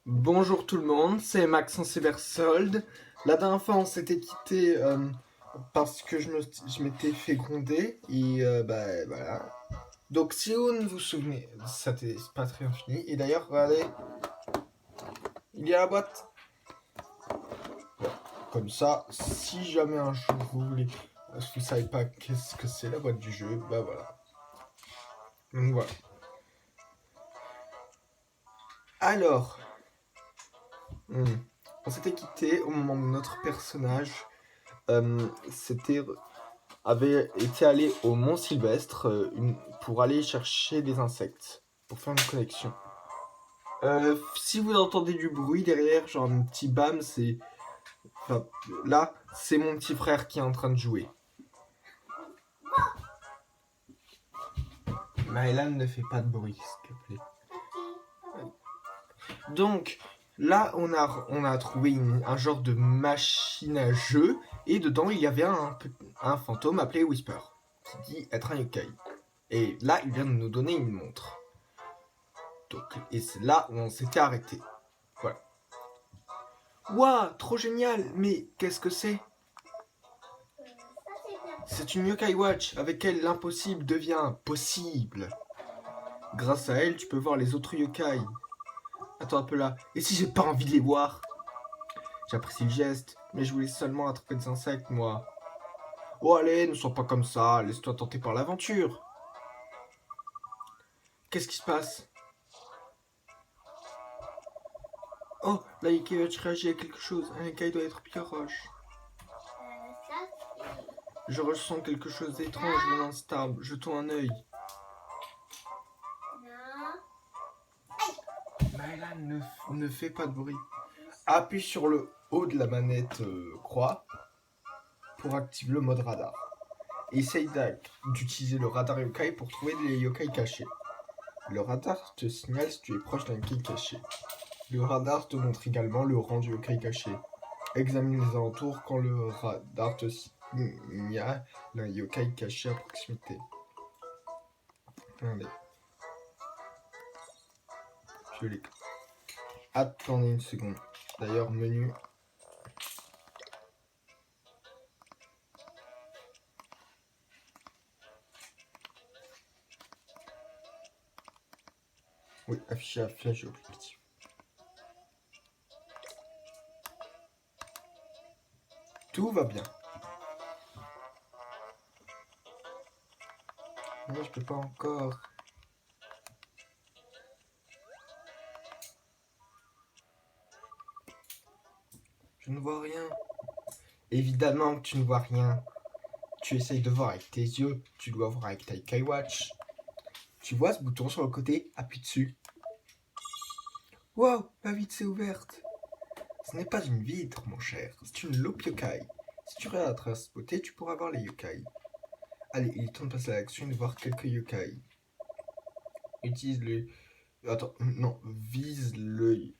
Bonjour tout le monde, c'est Maxence Ebersold. La dernière fois on s'était quitté parce que je m'étais fait gronder et bah voilà. Donc si vous ne vous souvenez, c'était pas très bien fini. Et d'ailleurs, regardez, il y a la boîte. Comme ça, si jamais un jour vous savez pas qu'est-ce que c'est la boîte du jeu, bah voilà. Donc voilà. Alors, hmm, on s'était quitté au moment où notre personnage s'était avait été allé au Mont Sylvestre pour aller chercher des insectes, pour faire une connexion. Si vous entendez du bruit derrière, genre un petit bam, c'est... Enfin, là, c'est mon petit frère qui est en train de jouer. Maëlan ne fait pas de bruit, s'il te plaît. Donc, là, on a trouvé un genre de machine à jeu, et dedans, il y avait un fantôme appelé Whisper, qui dit être un yokai. Et là, il vient de nous donner une montre. Donc, et c'est là où on s'était arrêté. Voilà. Waouh, trop génial. Mais qu'est-ce que c'est? C'est une Yokai Watch avec elle l'impossible devient possible. Grâce à elle, tu peux voir les autres yokai. Attends un peu là. Et si j'ai pas envie de les voir? J'apprécie le geste, mais je voulais seulement attraper des insectes, moi. Oh allez, ne sois pas comme ça, laisse-toi tenter par l'aventure. Qu'est-ce qui se passe? Oh, la Yokai Watch réagit à quelque chose. Un yokai doit être Pierre Roche. Je ressens quelque chose d'étrange venant de cette arbre. Jetons un œil. Maëlan ne fait pas de bruit. Appuie sur le haut de la manette croix pour activer le mode radar. Essaye d'utiliser le radar yokai pour trouver des yokai cachés. Le radar te signale si tu es proche d'un yokai caché. Le radar te montre également le rang du yokai caché. Examine les alentours quand le radar te signale un yokai caché à proximité. Regardez. Je l'ai. Attendez une seconde. D'ailleurs, menu. Oui, affiché à flash au plus petit. Tout va bien. Mais je peux pas encore. Je ne vois rien. Évidemment que tu ne vois rien. Tu essayes de voir avec tes yeux. Tu dois voir avec ta Yokai Watch. Tu vois ce bouton sur le côté? Appuie dessus. Wow, la vitre s'est ouverte. Ce n'est pas une vitre, mon cher. C'est une loupe yokai. Si tu regardes à travers cette beauté, tu pourras voir les yokai. Allez, il est temps de passer à l'action et de voir quelques yokai. Utilise le... Attends, non. Vise le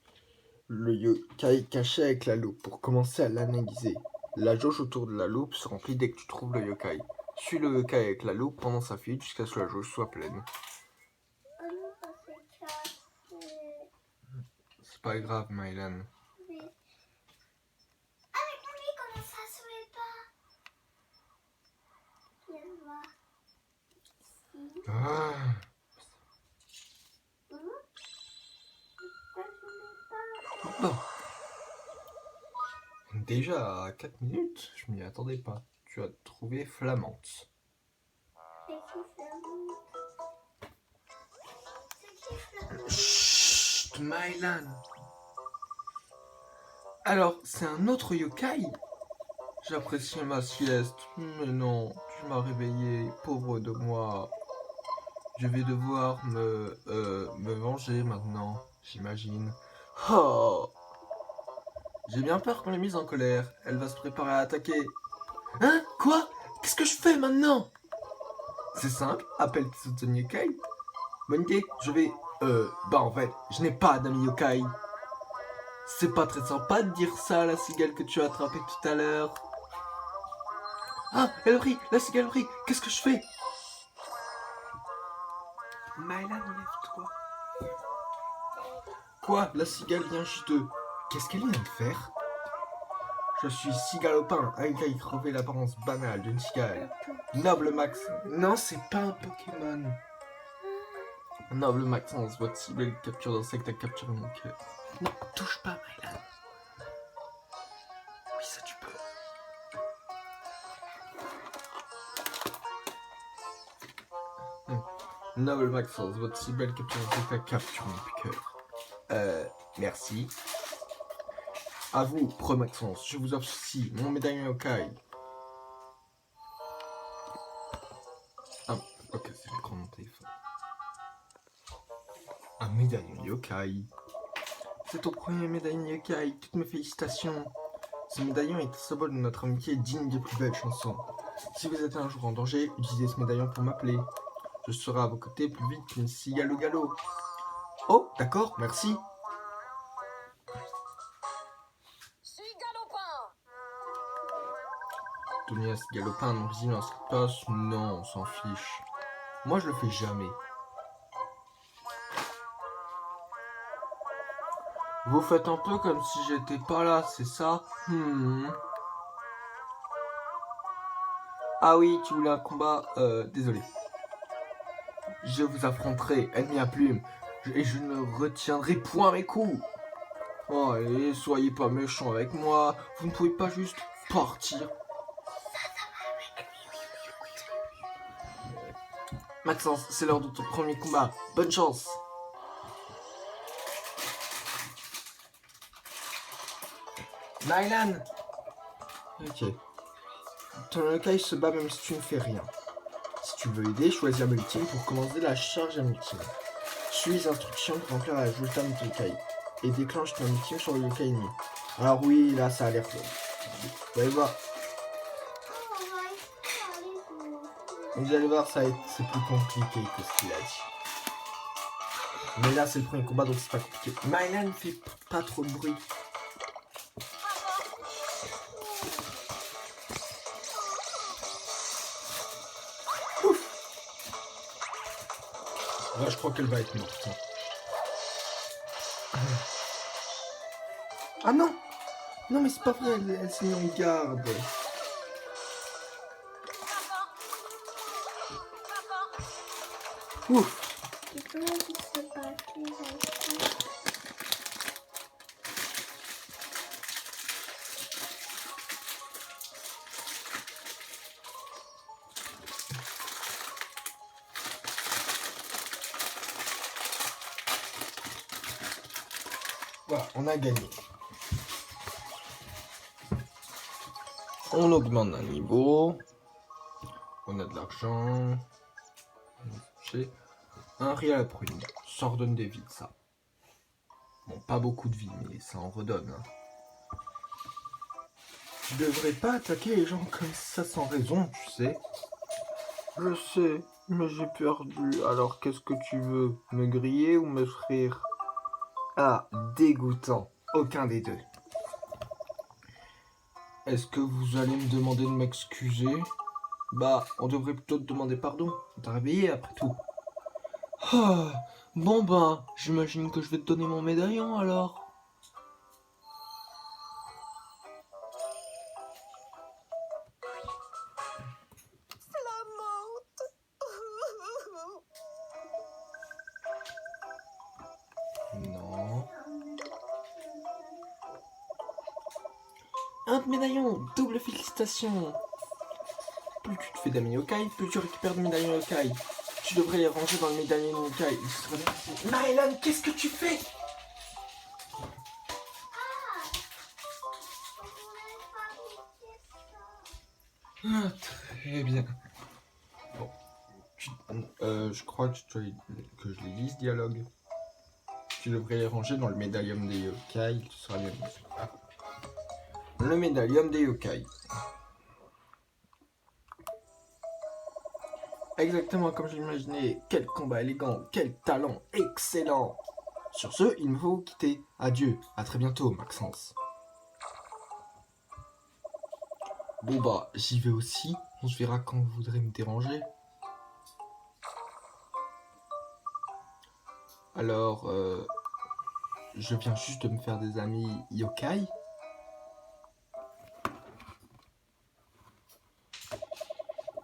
yokai caché avec la loupe pour commencer à l'analyser. La jauge autour de la loupe se remplit dès que tu trouves le yokai. Suis le yokai avec la loupe pendant sa fuite jusqu'à ce que la jauge soit pleine. C'est pas grave, Mylan. Ah. Bon. Déjà à 4 minutes, je m'y attendais pas. Tu as trouvé Flamante. Chut, Mylan. Alors, c'est un autre yokai? J'apprécie ma sieste, mais non, tu m'as réveillé, pauvre de moi. Je vais devoir me venger maintenant, j'imagine. Oh, j'ai bien peur qu'on l'ait mise en colère. Elle va se préparer à attaquer. Hein? Quoi? Qu'est-ce que je fais maintenant? C'est simple, appelle tes autres yokai. Bonne idée, je vais... bah en fait, je n'ai pas d'amis yokai. C'est pas très sympa de dire ça à la cigale que tu as attrapée tout à l'heure. Ah, elle rit, la cigale rit, qu'est-ce que je fais? Mylan, enlève-toi. Quoi? La cigale vient juste de... Qu'est-ce qu'elle vient de faire? Je suis Cigalopin, un yokai qui revêt l'apparence banale d'une cigale. Noble Max... Non, c'est pas un Pokémon. Noble Maxence, votre cible est le capture d'insectes à capturer mon cœur. Non, touche pas, Mylan. Oui, ça tu peux. Noble Maxence, votre cible est le capture d'insectes à capturer mon cœur. Merci. À vous, Pro Maxence, je vous offre ceci, mon médaillon yokai. Ah, ok, c'est l'écran de mon téléphone. Un médaillon yokai. C'est ton premier médaillon yokai, toutes mes félicitations. Ce médaillon est un symbole de notre amitié digne des plus belles chansons. Si vous êtes un jour en danger, utilisez ce médaillon pour m'appeler. Je serai à vos côtés plus vite qu'une cigale au galop. Oh, d'accord, merci. Donner à Cigalopin un nom visible dans ce qui passe, non, on s'en fiche. Moi, je le fais jamais. Vous faites un peu comme si j'étais pas là, c'est ça? Ah oui, tu voulais un combat? Désolé. Je vous affronterai, ennemi à plume, et je ne retiendrai point mes coups. Oh, allez, soyez pas méchants avec moi. Vous ne pouvez pas juste partir. Maxence, c'est l'heure de ton premier combat. Bonne chance. Mylan. Ok. Ton yokai se bat même si tu ne fais rien. Si tu veux aider, choisis un multime pour commencer la charge à multime. Suis les instructions pour remplir la jauge d'âme de yokai. Et déclenche ton ultime sur le yokai ennemi. Alors oui, là ça a l'air faux. Vous allez voir. Vous allez voir, c'est plus compliqué que ce qu'il a dit. Mais là c'est le premier combat donc c'est pas compliqué. Mylan ne fait pas trop de bruit. Là, je crois qu'elle va être morte. Ah non! Non, mais c'est pas vrai, elle s'est mise en garde. Ouf! Voilà, on a gagné. On augmente un niveau. On a de l'argent. J'ai un riz à la prune. Ça redonne des vies, ça. Bon, pas beaucoup de vie, mais ça en redonne. Hein. Tu devrais pas attaquer les gens comme ça sans raison, tu sais. Je sais, mais j'ai perdu. Alors qu'est-ce que tu veux? Me griller ou me frire? Ah, dégoûtant. Aucun des deux. Est-ce que vous allez me demander de m'excuser? Bah, on devrait plutôt te demander pardon. On t'a réveillé après tout. Ah, bon ben, j'imagine que je vais te donner mon médaillon alors. Non. Un médaillon, double félicitations. Plus tu te fais d'amis yokai, plus tu récupères de médaillons yokai. Tu devrais les ranger dans le médaillon yokai. Mylan, qu'est-ce que tu fais? Ah, très bien. Bon. Je crois que je l'ai dit ce dialogue. Tu devrais les ranger dans le médaillon des yokai. Tu seras bien. Ah. Le médaillon des yokai. Exactement comme je l'imaginais. Quel combat élégant, quel talent excellent. Sur ce, il me faut vous quitter. Adieu, à très bientôt, Maxence. Bon bah, j'y vais aussi. On se verra quand vous voudrez me déranger. Alors, je viens juste de me faire des amis yokai.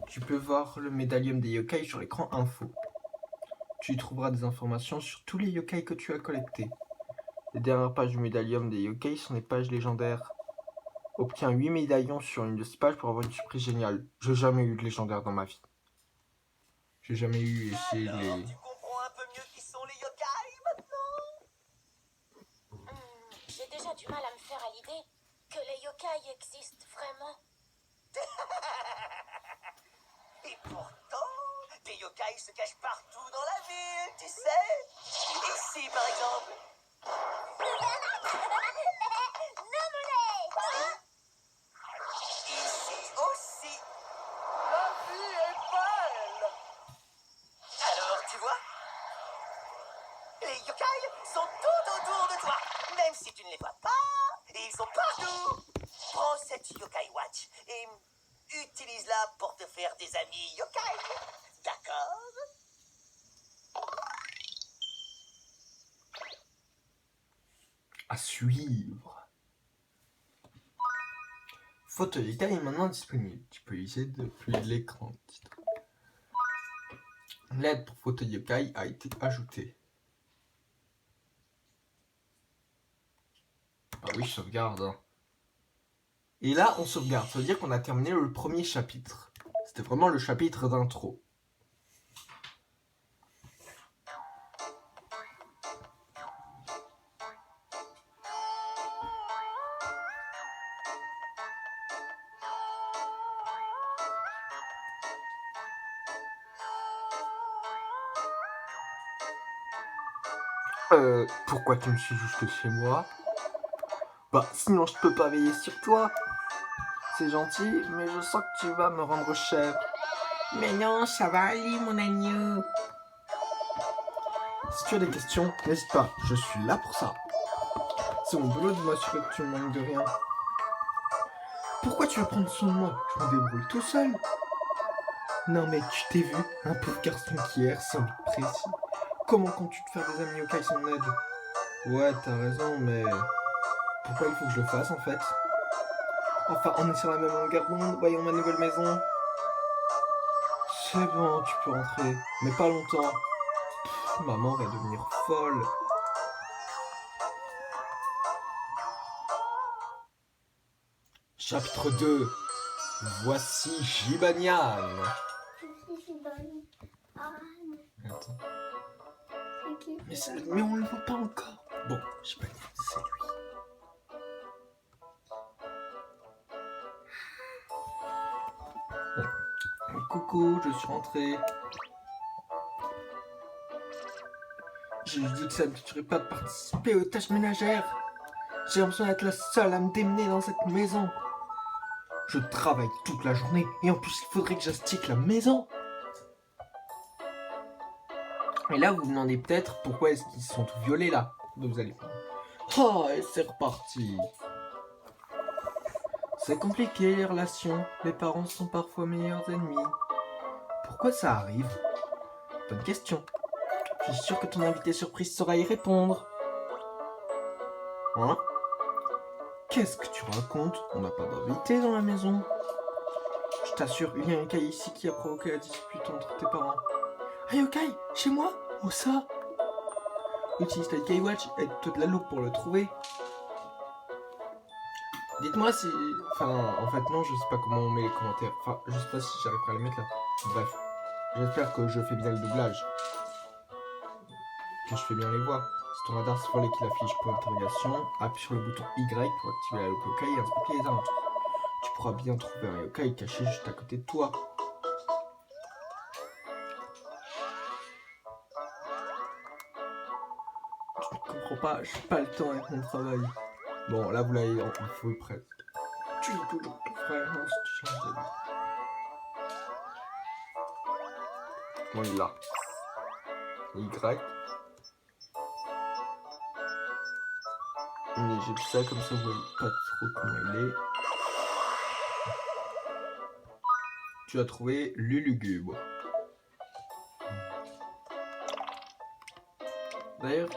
Tu peux voir le médaillum des yokai sur l'écran info. Tu y trouveras des informations sur tous les yokai que tu as collectés. Les dernières pages du médaillum des yokai sont des pages légendaires. Obtiens 8 médaillons sur une de ces pages pour avoir une surprise géniale. J'ai jamais eu de légendaire dans ma vie. J'ai jamais eu essayé Alors, les... tu comprends un peu mieux qui sont les yokai maintenant? J'ai déjà du mal à me faire à l'idée que les yokai existent vraiment. Et pourtant, des yokai se cachent partout dans la ville, tu sais. Ici, par exemple. Ici aussi. La vie est belle. Alors, tu vois, les yokai sont tout autour de toi, même si tu ne les vois pas. Ils sont partout. Prends cette yokai watch et utilise-la pour te faire des amis yokai. D'accord? À suivre. Photo yokai est maintenant disponible. Tu peux l'utiliser depuis l'écran. L'aide pour photo yokai a été ajoutée. Ah oui, je sauvegarde. Hein. Et là, on sauvegarde. Ça veut dire qu'on a terminé le premier chapitre. C'était vraiment le chapitre d'intro. Pourquoi tu me suis juste chez moi? Bah, sinon je peux pas veiller sur toi. C'est gentil, mais je sens que tu vas me rendre cher. Mais non, ça va aller, mon agneau. Si tu as des questions, n'hésite pas, je suis là pour ça. C'est mon boulot de m'assurer que tu ne manques de rien. Pourquoi tu veux prendre soin de moi? Je me débrouille tout seul. Non mais tu t'es vu, un pauvre garçon qui erre sans but précis. Comment comptes-tu te faire des amis yokai sans aide? Ouais, t'as raison, mais... Pourquoi il faut que je le fasse en fait? Enfin, on est sur la même longueur d'onde, voyons ma nouvelle maison. C'est bon, tu peux rentrer, mais pas longtemps. Pff, maman va devenir folle. Chapitre 2. Voici Gibanian. Attends. Mais on le voit pas encore. Bon, Gibanian, c'est lui. Coucou, je suis rentré. J'ai dit que ça ne me tuerait pas de participer aux tâches ménagères. J'ai l'impression d'être la seule à me démener dans cette maison. Je travaille toute la journée et en plus il faudrait que j'astique la maison. Et là vous vous demandez peut-être pourquoi est-ce qu'ils sont tous violets là. Donc vous allez... Oh, et c'est reparti. C'est compliqué les relations. Les parents sont parfois meilleurs ennemis. Pourquoi ça arrive? Bonne question. Je suis sûr que ton invité surprise saura y répondre. Hein? Qu'est-ce que tu racontes? On n'a pas d'invité dans la maison. Je t'assure, il y a un yokai ici qui a provoqué la dispute entre tes parents. Un yokai? Chez moi? Où ça? Utilise ta yokai watch et aide-toi de la loupe pour le trouver. Dites-moi si... Enfin, en fait non, je sais pas comment on met les commentaires. Enfin, je sais pas si j'arriverai à les mettre là. Bref, j'espère que je fais bien le doublage. Que je fais bien les voix. Si ton radar se voit qu'il affiche point d'interrogation, appuie sur le bouton Y pour activer la loupe yokai et inspecter les alentours. Tu pourras bien trouver un yokai caché juste à côté de toi. Tu ne comprends pas, j'ai pas le temps avec mon travail. Bon, là vous l'avez en full presque. Tu es toujours ton frère, hein, si tu changes d'avis. Bon, il est là. Y. Mais j'ai tout ça comme ça, vous voyez pas trop comment il est. Tu as trouvé Lulugubre. D'ailleurs,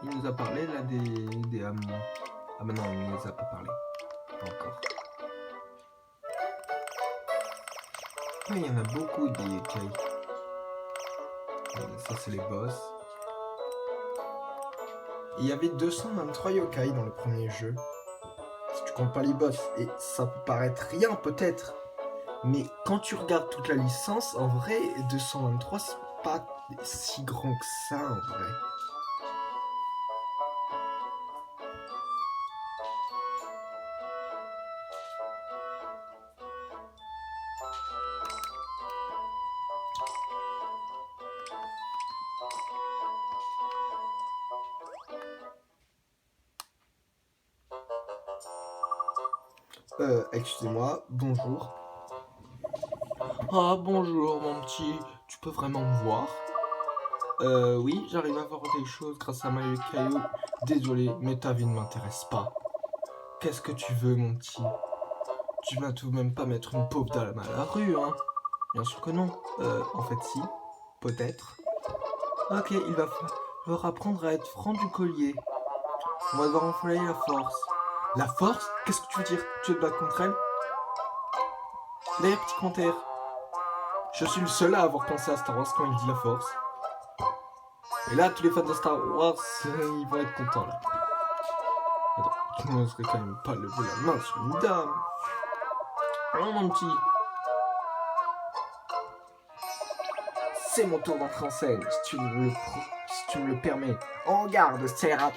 il nous a parlé là des Ah bah non, il ne nous a pas parlé. Pas encore. Ouais, il y en a beaucoup des yokai. Ça c'est les boss. Il y avait 223 yokai dans le premier jeu. Si tu comptes pas les boss. Et ça peut paraître rien peut-être. Mais quand tu regardes toute la licence, en vrai, 223 c'est pas si grand que ça en vrai. Excusez-moi, bonjour. Ah, bonjour mon petit, tu peux vraiment me voir? Oui, j'arrive à voir des choses grâce à ma caillou. Désolé, mais ta vie ne m'intéresse pas. Qu'est-ce que tu veux mon petit? Tu vas tout de même pas mettre une pauvre dame à la rue, hein? Bien sûr que non. En fait si, peut-être. Ok, il va falloir apprendre à être franc du collier. On va devoir employer la force. La force? Qu'est-ce que tu veux dire? Tu veux te battre contre elle? D'ailleurs, petit commentaire. Je suis le seul à avoir pensé à Star Wars quand il dit la force. Et là, tous les fans de Star Wars, ils vont être contents là. Attends, tu n'oserais quand même pas lever la main sur une dame. Non, mon petit. C'est mon tour d'entrer en scène, si tu me le permets. En garde, Seirat.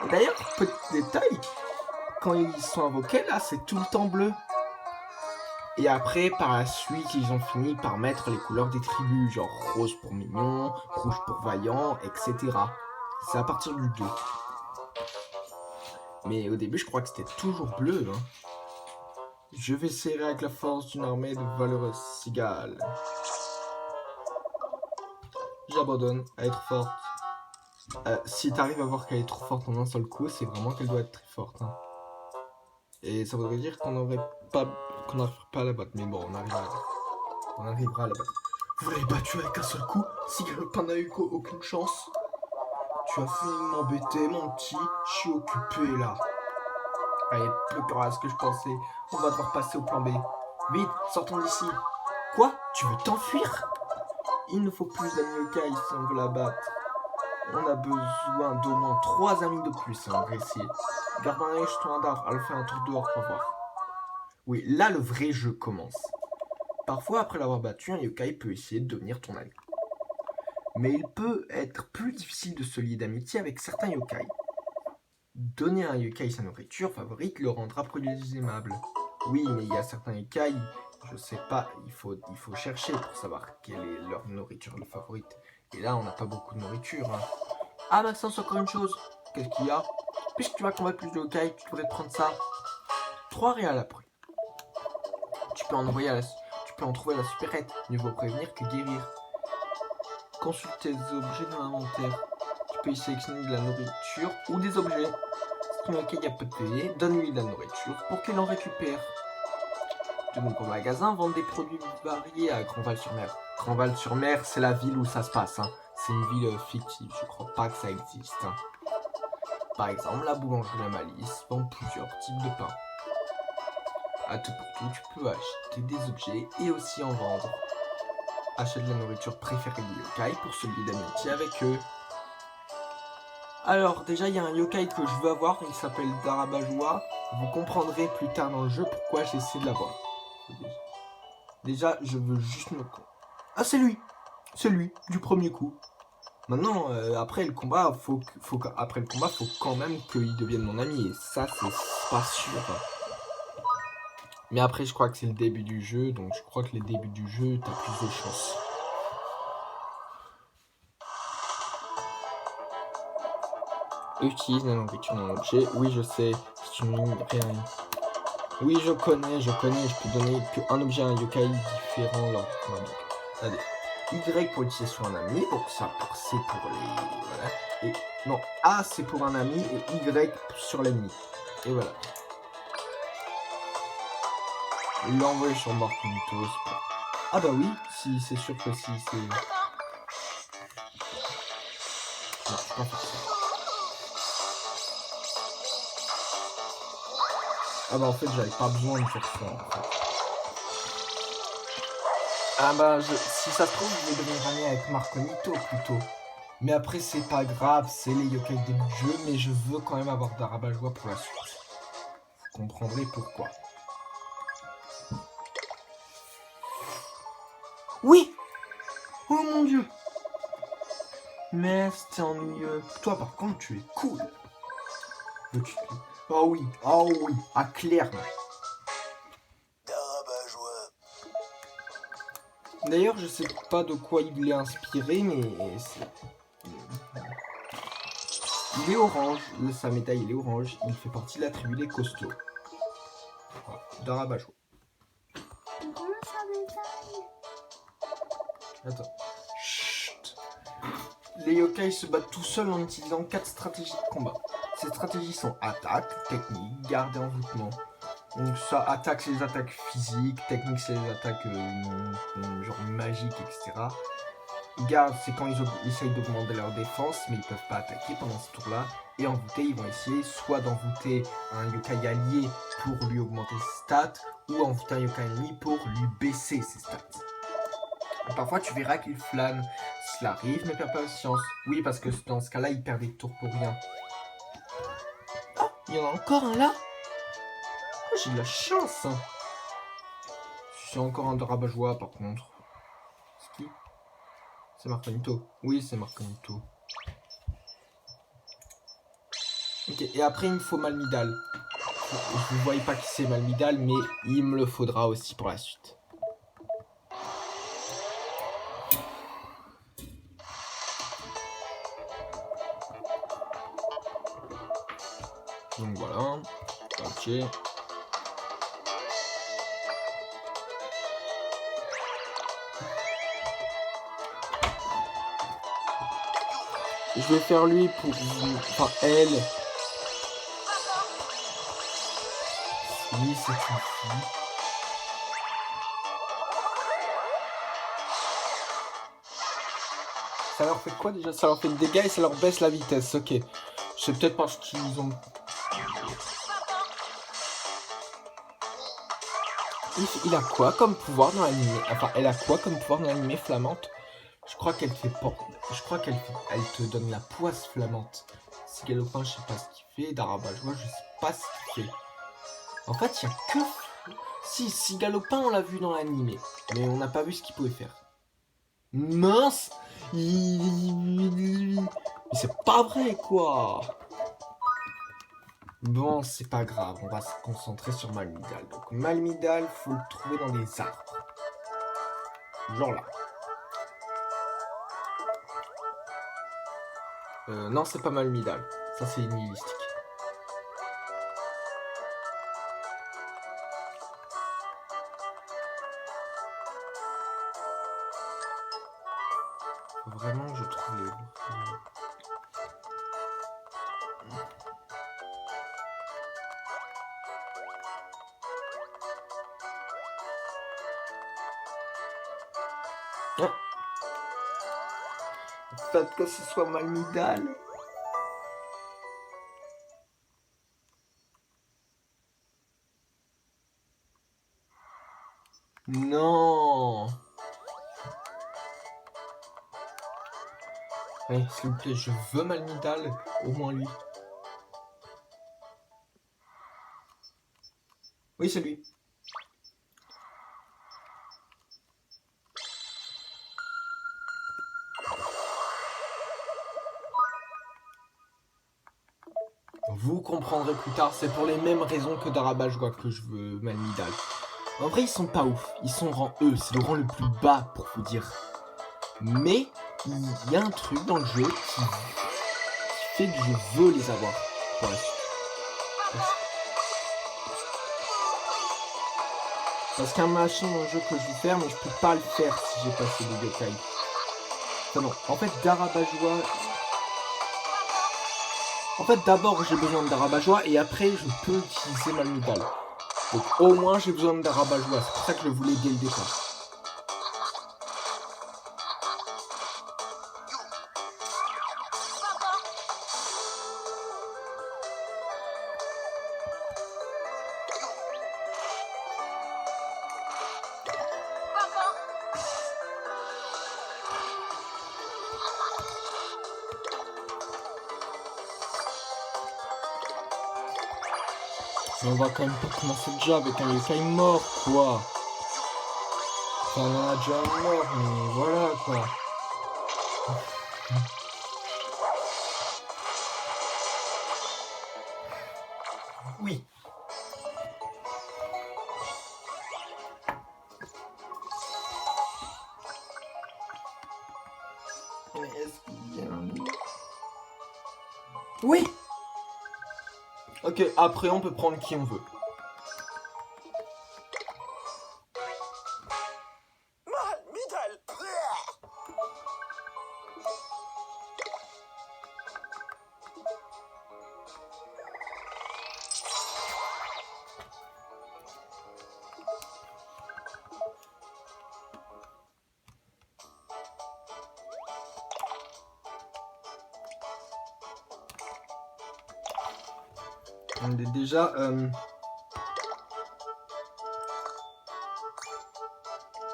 Et d'ailleurs, petit détail, quand ils sont invoqués, là, c'est tout le temps bleu. Et après, par la suite, ils ont fini par mettre les couleurs des tribus, genre rose pour mignon, rouge pour vaillant, etc. C'est à partir du 2. Mais au début, je crois que c'était toujours bleu. Hein. Je vais serrer avec la force d'une armée de valeureuses cigales. J'abandonne à être forte. Si t'arrives à voir qu'elle est trop forte en un seul coup, c'est vraiment qu'elle doit être très forte. Hein. Et ça voudrait dire qu'on n'arriverait pas à la battre. Mais bon, on arrivera à la battre. Vous l'avez battu avec un seul coup? Si Galopin n'a eu aucune chance. Tu as fini de m'embêter, mon petit. Je suis occupé là. Allez, plus peur à ce que je pensais. On va devoir passer au plan B. Vite, sortons d'ici. Quoi? Tu veux t'enfuir? Il nous faut plus d'amis yokai si on veut la battre. On a besoin d'au moins 3 amis de plus, hein, récit. Garde un œil sur ton radar, elle fait un tour dehors pour voir. Oui, là le vrai jeu commence. Parfois, après l'avoir battu, un yokai peut essayer de devenir ton ami. Mais il peut être plus difficile de se lier d'amitié avec certains yokai. Donner à un yokai sa nourriture favorite le rendra plus aimable. Oui, mais il y a certains yokai, je sais pas, il faut chercher pour savoir quelle est leur nourriture favorite. Et là, on n'a pas beaucoup de nourriture. Hein. Ah, Maxence, encore une chose. Qu'est-ce qu'il y a? Puisque tu vas combattre plus de yokai, tu devrais te prendre ça. 3 réals après. Tu peux en trouver à la supérette. Mieux vaut prévenir que guérir. Consulte tes objets dans l'inventaire. Tu peux y sélectionner de la nourriture ou des objets. Si ton yokai a peu de payer, donne-lui de la nourriture pour qu'il en récupère. De nombreux magasins vendent des produits variés à Grandval-sur-Mer. Grandval-sur-Mer, c'est la ville où ça se passe. Hein. C'est une ville fictive, je crois pas que ça existe. Hein. Par exemple, la boulangerie La Malice vend plusieurs types de pain. À tout pour tout, tu peux acheter des objets et aussi en vendre. Achète la nourriture préférée des yokai pour se lier d'amitié avec eux. Alors, déjà, il y a un yokai que je veux avoir, il s'appelle Darabajua. Vous comprendrez plus tard dans le jeu pourquoi j'essaie de l'avoir. Déjà, je veux juste me... Ah, c'est lui! C'est lui, du premier coup. Maintenant, après le combat, faut quand même qu'il devienne mon ami. Et ça, c'est pas sûr. Mais après, je crois que c'est le début du jeu. Donc, je crois que le début du jeu, t'as plus de chance. Utilise la nourriture dans l'objet. Oui, je sais. C'est une ligne rien. Oui, je connais. Je peux donner qu'un objet à un yokai différent lors du combat. Allez. Y pour utiliser sur un ami, donc ça c'est pour les... Voilà. Et non, A c'est pour un ami et Y sur l'ennemi. Et voilà. Il l'a envoyé sur Marquintos. Ah bah oui, si c'est sûr que si c'est... Non, je peux pas faire ça. Ah bah en fait j'avais pas besoin de faire ça en fait. Ah bah si ça se trouve je vais devenir ami avec Marconito plutôt. Mais après c'est pas grave, c'est les yokai du jeu, mais je veux quand même avoir Darabajoa pour la suite. Vous comprendrez pourquoi. Oui! Oh mon dieu! Mais c'était ennuyeux. Toi par contre tu es cool. Oh oui, oh oui, ah clairement. Darabajoa. D'ailleurs je sais pas de quoi il est inspiré, mais c'est... Il est orange, sa médaille il est orange, il fait partie de la tribu des costauds. Voilà, Darabajoa. Attends. Chut. Les yokai se battent tout seuls en utilisant 4 stratégies de combat. Ces stratégies sont attaque, technique, garde et envoûtement. Donc ça, attaque c'est les attaques physiques, technique c'est les attaques genre magiques, etc. Garde c'est quand ils essayent d'augmenter leur défense, mais ils peuvent pas attaquer pendant ce tour-là. Et envoûter, ils vont essayer soit d'envoûter un yokai allié pour lui augmenter ses stats, ou envoûter un yokai ennemi pour lui baisser ses stats. Et parfois tu verras qu'il flâne. Cela arrive, mais perds pas patience. Oui, parce que dans ce cas-là, il perd des tours pour rien. Oh, il y en a encore un là. Oh, j'ai de la chance. C'est encore un Darabajoa par contre. C'est qui? C'est Marconito. Oui, c'est Marconito. Ok, et après il me faut Malmidal. Je ne voyais pas qui c'est Malmidal, mais il me le faudra aussi pour la suite. Donc voilà. Ok. Je vais faire lui pour vous. Enfin, elle. Oui, c'est une fille. Ça leur fait quoi déjà? Ça leur fait le dégât et ça leur baisse la vitesse. Ok. C'est peut-être parce qu'ils ont... Il a quoi comme pouvoir dans l'anime? Enfin, elle a quoi comme pouvoir dans l'anime Flammante? Je crois qu'elle fait pas. Je crois qu'elle te donne la poisse flammante. Si Galopin, je sais pas ce qu'il fait. Darabajoa, je sais pas ce qu'il fait. En fait, il y a que... Si Galopin, on l'a vu dans l'anime. Mais on n'a pas vu ce qu'il pouvait faire. Mince! Mais c'est pas vrai, quoi! Bon, c'est pas grave, on va se concentrer sur Malmidal. Donc Malmidal, faut le trouver dans des arbres. Genre là. Non, c'est pas Malmidal. Ça, c'est nihilistique. Faut vraiment que je trouve les... Ah. Peut-être que ce soit Malmidal. Non. Allez, s'il vous plaît, je veux Malmidal, au moins lui. Oui, c'est lui. Vous comprendrez plus tard, c'est pour les mêmes raisons que Darabajoa que je veux Malmidal. En vrai, ils sont pas ouf, ils sont rang E, c'est le rang le plus bas pour vous dire. Mais il y a un truc dans le jeu qui fait que je veux les avoir pour la suite. Parce qu'un machin dans le jeu que je veux faire, mais je peux pas le faire si j'ai passé des yokai. Enfin non, en fait Darabajoa... En fait d'abord j'ai besoin de Darabajoa et après je peux utiliser Malmidal. Donc au moins j'ai besoin de Darabajoa, c'est pour ça que je voulais dès le départ. Mais on va quand même pas commencer déjà avec un yokai mort, quoi. Enfin, on en a déjà un mort, mais voilà, quoi. Oui. Mais est-ce qu'il y a un... Oui. Ok, après on peut prendre qui on veut. Middle. On est déjà...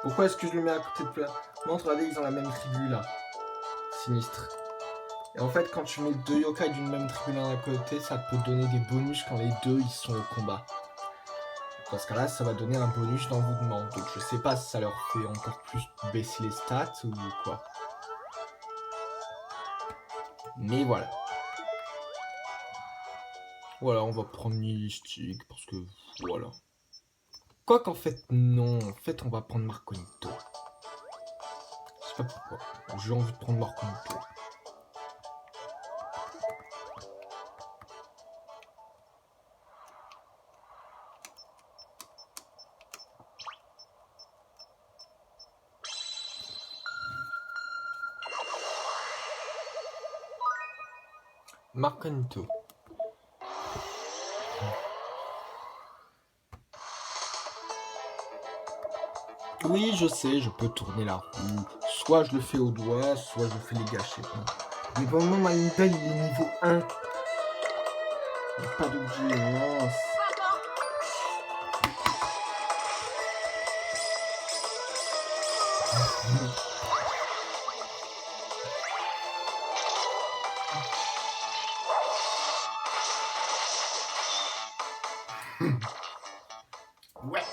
Pourquoi est-ce que je le mets à côté de Fleur? Non, regardez, ils ont la même tribu là. Sinistre. Et en fait, quand tu mets deux yokai d'une même tribu l'un à côté, ça peut donner des bonus quand les deux ils sont au combat. Dans ce cas-là, ça va donner un bonus d'envoûtement. Donc je sais pas si ça leur fait encore plus baisser les stats ou quoi. Mais voilà. Voilà, on va prendre Nihilistique parce que voilà. Quoi qu'en fait, non. En fait, on va prendre Marconito. Je sais pas pourquoi. J'ai envie de prendre Marconito. Marconito. Oui, je sais, je peux tourner la roue. Soit je le fais au doigt, soit je fais les gâchettes. Mais pour le moment, ma Nintendo, il est niveau 1. Il n'y a pas d'objet, mince. Ouais.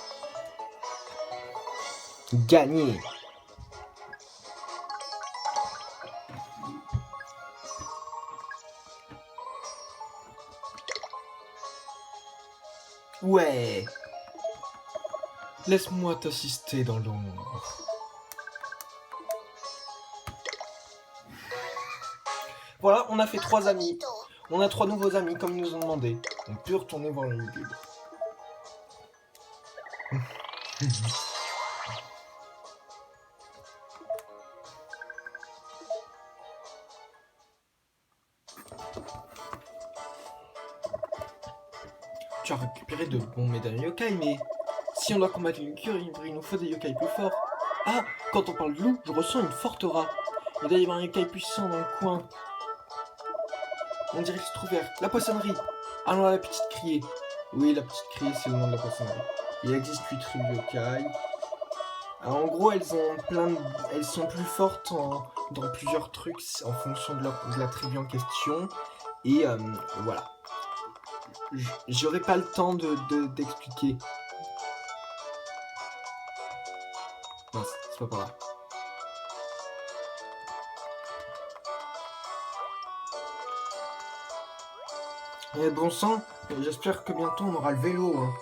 Gagné. Ouais. Laisse-moi t'assister dans l'ombre. Voilà, on a fait 3 amis. On a 3 nouveaux amis comme ils nous ont demandé. On peut retourner voir le YouTube. Tu as récupéré de bons médailles yokai, mais si on doit combattre une curie, il nous faut des yokai plus forts. Ah, quand on parle de loup, je ressens une forte aura. Il doit y avoir un yokai puissant dans le coin. On dirait qu'il se trouve vers la poissonnerie. Allons à la petite criée. Oui, la petite criée, c'est le nom de la poissonnerie. Il existe 8 tribus yokai. En gros, elles sont plus fortes dans plusieurs trucs en fonction de la tribu en question. Et voilà. J'aurai pas le temps d'expliquer. Non, c'est pas par là. Eh bon sang, j'espère que bientôt on aura le vélo. Hein.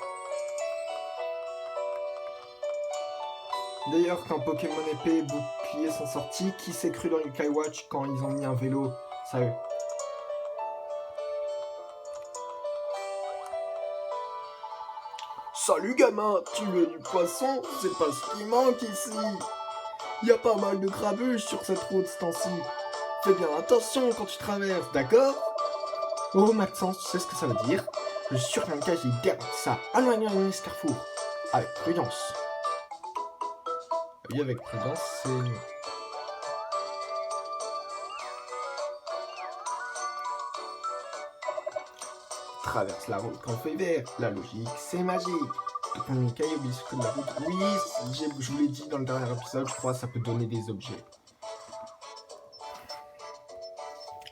D'ailleurs, quand Pokémon épée et bouclier sont sortis, qui s'est cru dans Yokai Watch quand ils ont mis un vélo? Sérieux. Salut gamin, tu veux du poisson? C'est pas ce qui manque ici. Y a pas mal de grabuges sur cette route ce temps-ci. Fais bien attention quand tu traverses, d'accord? Oh Maxence, tu sais ce que ça veut dire? Je suis sûr qu'un cage est derrière ça. Allons ce carrefour. Avec prudence. Oui, avec prudence, c'est mieux. Traverse la route quand fait vert. La logique, c'est magique. Tout ton Yokai oublie ce que de la route. Oui, je vous l'ai dit dans le dernier épisode, je crois que ça peut donner des objets.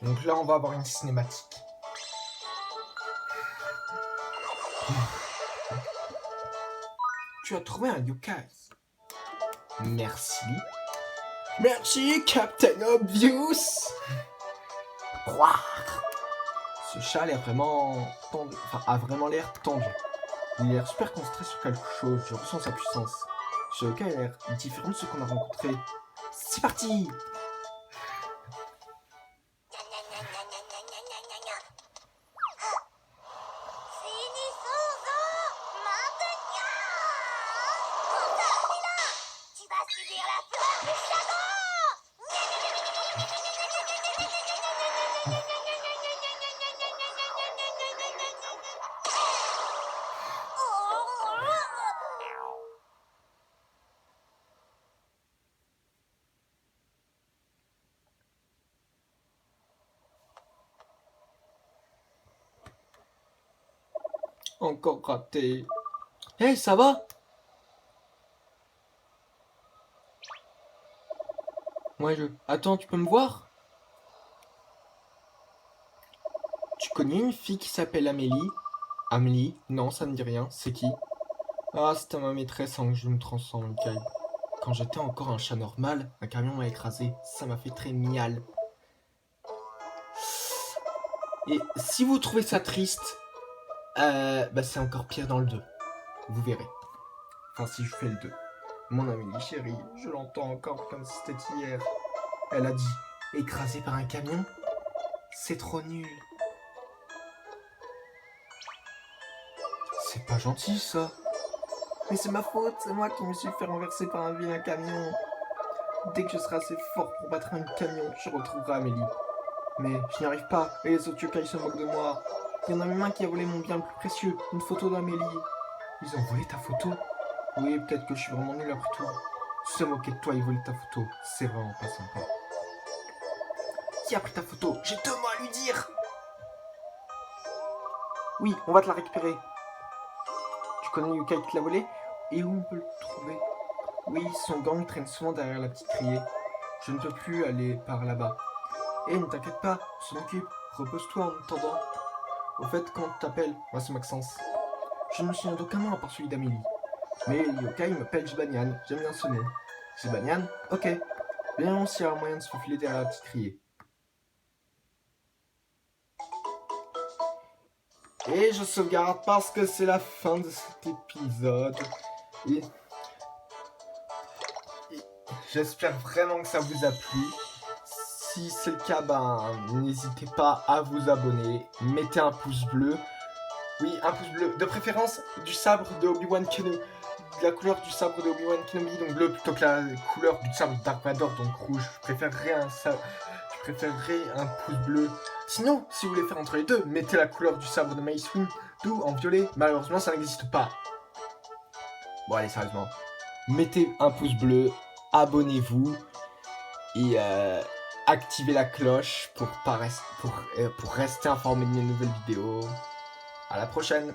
Donc là, on va avoir une cinématique. tu as trouvé un yokai. Merci. Merci, Captain Obvious. Ouah. Ce chat a l'air vraiment tendu. Enfin, a vraiment l'air tendu. Il a l'air super concentré sur quelque chose. Je ressens sa puissance. Ce yokai a l'air différent de ce qu'on a rencontré. C'est parti. Encore raté. Hey, ça va? Ouais, Attends, tu peux me voir? Tu connais une fille qui s'appelle Amélie? Amélie? Non, ça me dit rien. C'est qui? Ah, c'était ma maîtresse avant que je me transforme en yokai. Quand j'étais encore un chat normal, un camion m'a écrasé. Ça m'a fait très mial. Et si vous trouvez ça triste, bah c'est encore pire dans le 2. Vous verrez. Enfin, si je fais le 2. Mon Amélie chérie, je l'entends encore comme si c'était hier. Elle a dit, écrasé par un camion? C'est trop nul. C'est pas gentil ça. Mais c'est ma faute, c'est moi qui me suis fait renverser par un vilain camion. Dès que je serai assez fort pour battre un camion, je retrouverai Amélie. Mais je n'y arrive pas, et les autres yokai se moquent de moi. Il y en a même un qui a volé mon bien le plus précieux, une photo d'Amélie. Ils ont volé ta photo? Oui, peut-être que je suis vraiment nul après tout. Se moquer de toi et voler ta photo, c'est vraiment pas sympa. Qui a pris ta photo? J'ai 2 mots à lui dire. Oui, on va te la récupérer. Tu connais le yokai qui l'a volé? Et où on peut le trouver? Oui, son gang traîne souvent derrière la petite criée. Je ne peux plus aller par là-bas. Eh, ne t'inquiète pas, on s'en occupe. Repose-toi en attendant. Au fait, comment tu t'appelles? Moi, c'est Maxence. Je ne me souviens d'aucun nom à part celui d'Amélie. Mais le yokai m'appelle Jibanian. J'aime bien ce nom. Jibanian? Ok. Bien, s'il y a un moyen de se faufiler derrière la petite criée. Et je sauvegarde parce que c'est la fin de cet épisode. Et j'espère vraiment que ça vous a plu. Si c'est le cas, n'hésitez pas à vous abonner. Mettez un pouce bleu. Oui, un pouce bleu. De préférence du sabre de Obi-Wan Kenobi. De la couleur du sabre de Obi-Wan Kenobi, donc bleu, plutôt que la couleur du sabre de Dark Vador, donc rouge. Je préférerais un pouce bleu. Sinon, si vous voulez faire entre les deux, mettez la couleur du sabre de Mace Windu en violet. Malheureusement, ça n'existe pas. Bon, allez, sérieusement. Mettez un pouce bleu, abonnez-vous et activez la cloche pour rester informé de mes nouvelles vidéos. À la prochaine!